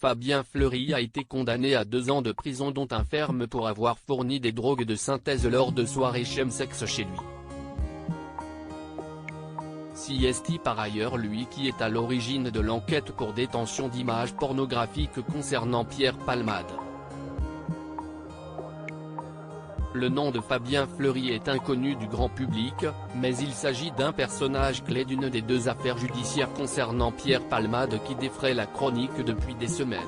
Fabien Fleury a été condamné à 2 ans de prison dont un ferme pour avoir fourni des drogues de synthèse lors de soirées chemsex chez lui. CST par ailleurs lui qui est à l'origine de l'enquête pour détention d'images pornographiques concernant Pierre Palmade. Le nom de Fabien Fleury est inconnu du grand public, mais il s'agit d'un personnage clé d'une des 2 affaires judiciaires concernant Pierre Palmade qui défraient la chronique depuis des semaines.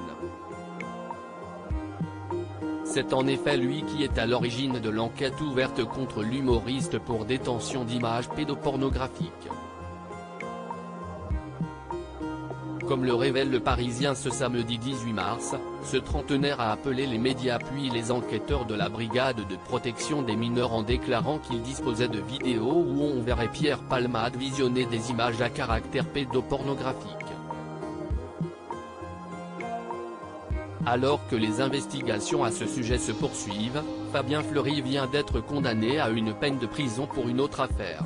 C'est en effet lui qui est à l'origine de l'enquête ouverte contre l'humoriste pour détention d'images pédopornographiques. Comme le révèle Le Parisien ce samedi 18 mars, ce trentenaire a appelé les médias puis les enquêteurs de la brigade de protection des mineurs en déclarant qu'il disposait de vidéos où on verrait Pierre Palmade visionner des images à caractère pédopornographique. Alors que les investigations à ce sujet se poursuivent, Fabien Fleury vient d'être condamné à une peine de prison pour une autre affaire.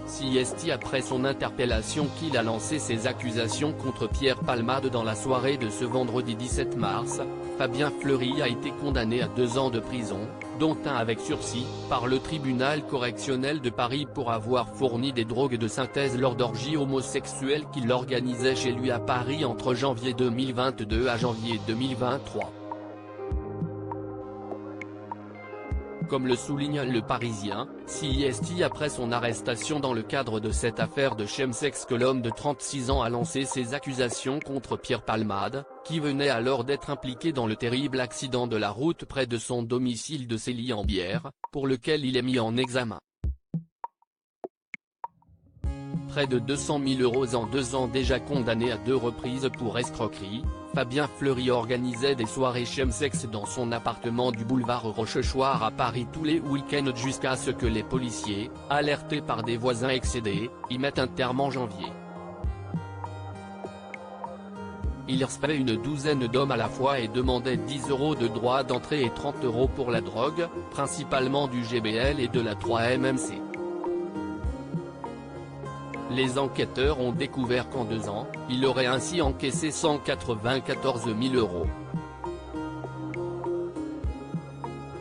CST après son interpellation qu'il a lancé ses accusations contre Pierre Palmade dans la soirée de ce vendredi 17 mars, Fabien Fleury a été condamné à 2 ans de prison, dont 1 avec sursis, par le tribunal correctionnel de Paris pour avoir fourni des drogues de synthèse lors d'orgies homosexuelles qu'il organisait chez lui à Paris entre janvier 2022 à janvier 2023. Comme le souligne Le Parisien, CST après son arrestation dans le cadre de cette affaire de chemsex que l'homme de 36 ans a lancé ses accusations contre Pierre Palmade, qui venait alors d'être impliqué dans le terrible accident de la route près de son domicile de Célie-en-Bière, pour lequel il est mis en examen. Près de 200 000 € en 2 ans déjà condamné à 2 reprises pour escroquerie, Fabien Fleury organisait des soirées chemsex dans son appartement du boulevard Rochechouart à Paris tous les week-ends jusqu'à ce que les policiers, alertés par des voisins excédés, y mettent un terme en janvier. Il recevait une douzaine d'hommes à la fois et demandait 10 € de droits d'entrée et 30 € pour la drogue, principalement du GBL et de la 3-MMC. Les enquêteurs ont découvert qu'en 2 ans, il aurait ainsi encaissé 194 000 €.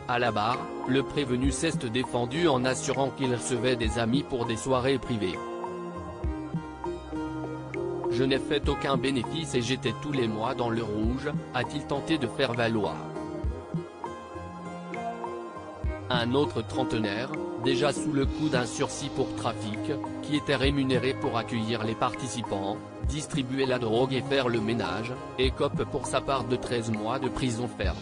À la barre, le prévenu s'est défendu en assurant qu'il recevait des amis pour des soirées privées. « Je n'ai fait aucun bénéfice et j'étais tous les mois dans le rouge », a-t-il tenté de faire valoir. Un autre trentenaire, déjà sous le coup d'un sursis pour trafic, qui était rémunéré pour accueillir les participants, distribuer la drogue et faire le ménage, écope pour sa part de 13 mois de prison ferme.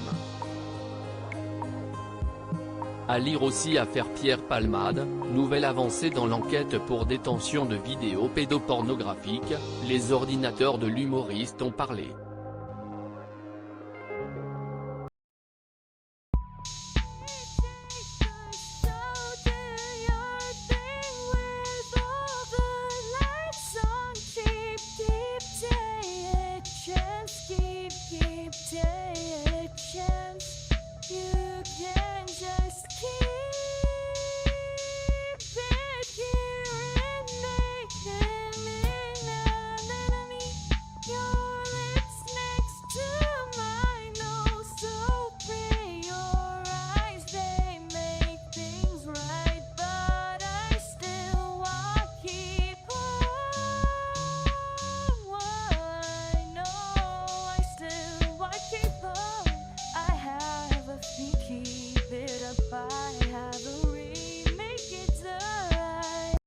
À lire aussi affaire Pierre Palmade, nouvelle avancée dans l'enquête pour détention de vidéos pédopornographiques, les ordinateurs de l'humoriste ont parlé.